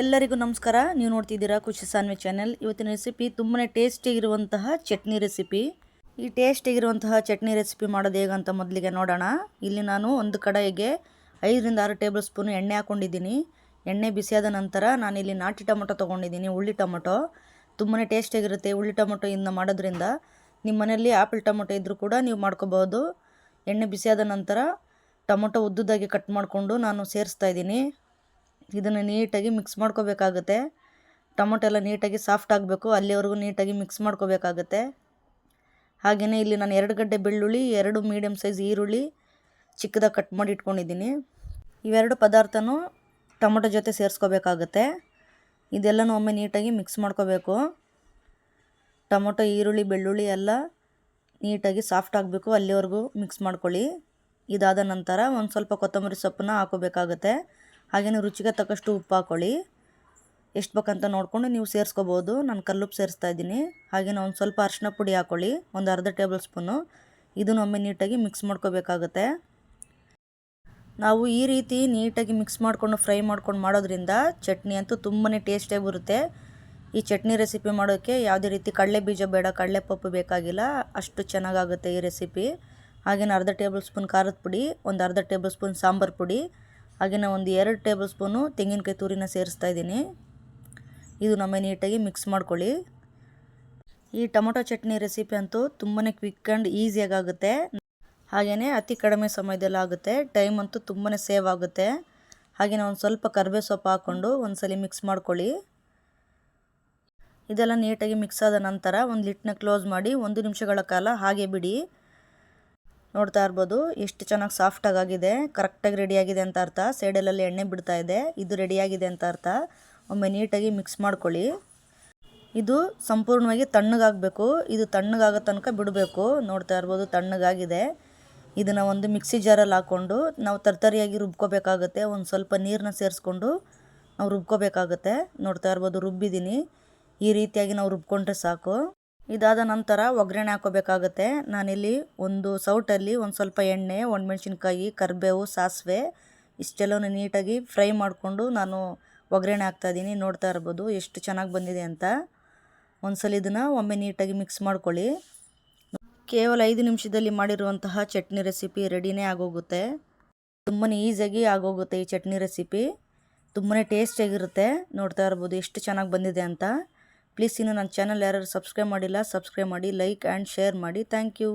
ಎಲ್ಲರಿಗೂ ನಮಸ್ಕಾರ. ನೀವು ನೋಡ್ತಿದ್ದೀರಾ ಖುಷಿ ಸಾನ್ವಿ ಚಾನೆಲ್. ಇವತ್ತಿನ ರೆಸಿಪಿ ತುಂಬಾ ಟೇಸ್ಟಿಯಾಗಿರುವಂತಹ ಚಟ್ನಿ ರೆಸಿಪಿ. ಈ ಟೇಸ್ಟಿಯಾಗಿರುವಂತಹ ಚಟ್ನಿ ರೆಸಿಪಿ ಮಾಡೋದು ಹೇಗಂತ ಮೊದಲಿಗೆ ನೋಡೋಣ. ಇಲ್ಲಿ ನಾನು ಒಂದು ಕಡಾಯಿಗೆ 5 ರಿಂದ 6 ಟೇಬಲ್ ಸ್ಪೂನ್ ಎಣ್ಣೆ ಹಾಕ್ಕೊಂಡಿದ್ದೀನಿ. ಎಣ್ಣೆ ಬಿಸಿಯಾದ ನಂತರ ನಾನಿಲ್ಲಿ ನಾಟಿ ಟೊಮೊಟೊ ತೊಗೊಂಡಿದ್ದೀನಿ. ಉಳ್ಳಿ ಟೊಮೊಟೊ ತುಂಬಾ ಟೇಸ್ಟಿಯಾಗಿರುತ್ತೆ. ಉಳ್ಳಿ ಟೊಮೊಟೊ ಇಂದ ಮಾಡೋದ್ರಿಂದ ನಿಮ್ಮ ಮನೆಯಲ್ಲಿ ಆ್ಯಪಲ್ ಟೊಮೊಟೊ ಇದ್ದರೂ ಕೂಡ ನೀವು ಮಾಡ್ಕೋಬೋದು. ಎಣ್ಣೆ ಬಿಸಿಯಾದ ನಂತರ ಟೊಮೊಟೊ ಉದ್ದುದಾಗಿ ಕಟ್ ಮಾಡಿಕೊಂಡು ನಾನು ಸೇರಿಸ್ತಾ ಇದ್ದೀನಿ. ಇದನ್ನು ನೀಟಾಗಿ ಮಿಕ್ಸ್ ಮಾಡ್ಕೋಬೇಕಾಗುತ್ತೆ. ಟೊಮೊಟೊ ಎಲ್ಲ ನೀಟಾಗಿ ಸಾಫ್ಟ್ ಆಗಬೇಕು, ಅಲ್ಲಿವರೆಗೂ ನೀಟಾಗಿ ಮಿಕ್ಸ್ ಮಾಡ್ಕೋಬೇಕಾಗುತ್ತೆ. ಹಾಗೆಯೇ ಇಲ್ಲಿ ನಾನು 2 ಗಡ್ಡೆ ಬೆಳ್ಳುಳ್ಳಿ, 2 ಮೀಡಿಯಮ್ ಸೈಜ್ ಈರುಳ್ಳಿ ಚಿಕ್ಕದಾಗಿ ಕಟ್ ಮಾಡಿ ಇಟ್ಕೊಂಡಿದ್ದೀನಿ. ಇವೆರಡು ಪದಾರ್ಥನೂ ಟೊಮೊಟೊ ಜೊತೆ ಸೇರಿಸ್ಕೋಬೇಕಾಗುತ್ತೆ. ಇದೆಲ್ಲನೂ ಒಮ್ಮೆ ನೀಟಾಗಿ ಮಿಕ್ಸ್ ಮಾಡ್ಕೋಬೇಕು. ಟೊಮೊಟೊ, ಈರುಳ್ಳಿ, ಬೆಳ್ಳುಳ್ಳಿ ಎಲ್ಲ ನೀಟಾಗಿ ಸಾಫ್ಟ್ ಆಗಬೇಕು, ಅಲ್ಲಿವರೆಗೂ ಮಿಕ್ಸ್ ಮಾಡ್ಕೊಳ್ಳಿ. ಇದಾದ ನಂತರ ಒಂದು ಸ್ವಲ್ಪ ಕೊತ್ತಂಬರಿ ಸೊಪ್ಪನ್ನ ಹಾಕೋಬೇಕಾಗುತ್ತೆ. ಹಾಗೆಯೇ ರುಚಿಗೆ ತಕ್ಕಷ್ಟು ಉಪ್ಪು ಹಾಕ್ಕೊಳ್ಳಿ. ಎಷ್ಟು ಬೇಕಂತ ನೋಡಿಕೊಂಡು ನೀವು ಸೇರಿಸ್ಕೋಬೋದು. ನಾನು ಕಲ್ಲುಪ್ಪು ಸೇರಿಸ್ತಾ ಇದ್ದೀನಿ. ಹಾಗೆಯೇ ಒಂದು ಸ್ವಲ್ಪ ಅರಿಶಿನ ಪುಡಿ ಹಾಕ್ಕೊಳ್ಳಿ, ಒಂದು ಅರ್ಧ ಟೇಬಲ್ ಸ್ಪೂನು. ಇದನ್ನು ಒಮ್ಮೆ ನೀಟಾಗಿ ಮಿಕ್ಸ್ ಮಾಡ್ಕೋಬೇಕಾಗುತ್ತೆ. ನಾವು ಈ ರೀತಿ ನೀಟಾಗಿ ಮಿಕ್ಸ್ ಮಾಡಿಕೊಂಡು ಫ್ರೈ ಮಾಡ್ಕೊಂಡು ಮಾಡೋದ್ರಿಂದ ಚಟ್ನಿ ಅಂತೂ ತುಂಬಾ ಟೇಸ್ಟಿಯಾಗಿ ಬರುತ್ತೆ. ಈ ಚಟ್ನಿ ರೆಸಿಪಿ ಮಾಡೋಕ್ಕೆ ಯಾವುದೇ ರೀತಿ ಕಡಲೆ ಬೀಜ ಬೇಡ, ಕಡಲೆಪಪ್ಪು ಬೇಕಾಗಿಲ್ಲ, ಅಷ್ಟು ಚೆನ್ನಾಗಾಗುತ್ತೆ ಈ ರೆಸಿಪಿ. ಹಾಗೆಯೇ ಅರ್ಧ ಟೇಬಲ್ ಸ್ಪೂನ್ ಖಾರದ ಪುಡಿ, ಒಂದು ಅರ್ಧ ಟೇಬಲ್ ಸ್ಪೂನ್ ಸಾಂಬಾರು ಪುಡಿ, ಹಾಗೆಯೇ ಒಂದು 2 ಟೇಬಲ್ ಸ್ಪೂನು ತೆಂಗಿನಕಾಯಿ ತುರಿನ ಸೇರಿಸ್ತಾ ಇದ್ದೀನಿ. ಇದು ನಮ್ಮ ನೀಟಾಗಿ ಮಿಕ್ಸ್ ಮಾಡ್ಕೊಳ್ಳಿ. ಈ ಟೊಮೊಟೊ ಚಟ್ನಿ ರೆಸಿಪಿ ಅಂತೂ ತುಂಬಾ ಕ್ವಿಕ್ ಆ್ಯಂಡ್ ಈಸಿಯಾಗಿ ಆಗುತ್ತೆ. ಹಾಗೆಯೇ ಅತಿ ಕಡಿಮೆ ಸಮಯದಲ್ಲಿ ಆಗುತ್ತೆ. ಟೈಮ್ ಅಂತೂ ತುಂಬಾ ಸೇವ್ ಆಗುತ್ತೆ. ಹಾಗೆಯೇ ಒಂದು ಸ್ವಲ್ಪ ಕರಿಬೇವು ಸೊಪ್ಪು ಹಾಕ್ಕೊಂಡು ಒಂದ್ಸಲಿ ಮಿಕ್ಸ್ ಮಾಡ್ಕೊಳ್ಳಿ. ಇದೆಲ್ಲ ನೀಟಾಗಿ ಮಿಕ್ಸ್ ಆದ ನಂತರ ಒಂದು ಲಿಡ್ನ ಕ್ಲೋಸ್ ಮಾಡಿ 1 ನಿಮಿಷಗಳ ಕಾಲ ಹಾಗೆ ಬಿಡಿ. ನೋಡ್ತಾ ಇರ್ಬೋದು ಎಷ್ಟು ಚೆನ್ನಾಗಿ ಸಾಫ್ಟಾಗಿ ಆಗಿದೆ. ಕರೆಕ್ಟಾಗಿ ರೆಡಿಯಾಗಿದೆ ಅಂತ ಅರ್ಥ. ಸೈಡಲ್ಲೆಲ್ಲ ಎಣ್ಣೆ ಬಿಡ್ತಾ ಇದೆ, ಇದು ರೆಡಿಯಾಗಿದೆ ಅಂತ ಅರ್ಥ. ಒಮ್ಮೆ ನೀಟಾಗಿ ಮಿಕ್ಸ್ ಮಾಡ್ಕೊಳ್ಳಿ. ಇದು ಸಂಪೂರ್ಣವಾಗಿ ತಣ್ಣಗಾಗಬೇಕು. ಇದು ತಣ್ಣಗಾಗೋ ತನಕ ಬಿಡಬೇಕು. ನೋಡ್ತಾ ಇರ್ಬೋದು ತಣ್ಣಗಾಗಿದೆ. ಇದನ್ನು ಒಂದು ಮಿಕ್ಸಿ ಜಾರಲ್ಲಿ ಹಾಕ್ಕೊಂಡು ನಾವು ತರ್ತರಿಯಾಗಿ ರುಬ್ಕೋಬೇಕಾಗುತ್ತೆ. ಒಂದು ಸ್ವಲ್ಪ ನೀರನ್ನ ಸೇರಿಸ್ಕೊಂಡು ನಾವು ರುಬ್ಕೋಬೇಕಾಗುತ್ತೆ. ನೋಡ್ತಾ ಇರ್ಬೋದು ರುಬ್ಬಿದ್ದೀನಿ. ಈ ರೀತಿಯಾಗಿ ನಾವು ರುಬ್ಕೊಂಡ್ರೆ ಸಾಕು. ಇದಾದ ನಂತರ ಒಗ್ಗರಣೆ ಹಾಕೋಬೇಕಾಗುತ್ತೆ. ನಾನಿಲ್ಲಿ ಒಂದು ಸೌಟಲ್ಲಿ ಒಂದು ಸ್ವಲ್ಪ ಎಣ್ಣೆ, ಒಣಮೆಣ್ಸಿನ್ಕಾಯಿ, ಕರಿಬೇವು, ಸಾಸಿವೆ ಇಷ್ಟೆಲ್ಲನೂ ನೀಟಾಗಿ ಫ್ರೈ ಮಾಡಿಕೊಂಡು ನಾನು ಒಗ್ಗರಣೆ ಹಾಕ್ತಾಯಿದ್ದೀನಿ. ನೋಡ್ತಾ ಇರ್ಬೋದು ಎಷ್ಟು ಚೆನ್ನಾಗಿ ಬಂದಿದೆ ಅಂತ. ಒಂದ್ಸಲ ಇದನ್ನು ಒಮ್ಮೆ ನೀಟಾಗಿ ಮಿಕ್ಸ್ ಮಾಡ್ಕೊಳ್ಳಿ. ಕೇವಲ 5 ನಿಮಿಷದಲ್ಲಿ ಮಾಡಿರುವಂತಹ ಚಟ್ನಿ ರೆಸಿಪಿ ರೆಡಿನೇ ಆಗೋಗುತ್ತೆ. ತುಂಬಾ ಈಸಿಯಾಗಿ ಆಗೋಗುತ್ತೆ ಈ ಚಟ್ನಿ ರೆಸಿಪಿ. ತುಂಬಾ ಟೇಸ್ಟಿಯಾಗಿರುತ್ತೆ. ನೋಡ್ತಾ ಇರ್ಬೋದು ಎಷ್ಟು ಚೆನ್ನಾಗಿ ಬಂದಿದೆ ಅಂತ. ಪ್ಲೀಸ್ ಇನ್ನು ನನ್ನ ಚಾನಲ್ ಯಾರು ಸಬ್ಸ್ಕ್ರೈಬ್ ಮಾಡಿಲ್ಲ, ಸಬ್ಸ್ಕ್ರೈಬ್ ಮಾಡಿ, ಲೈಕ್ ಆ್ಯಂಡ್ ಶೇರ್ ಮಾಡಿ. Thank you.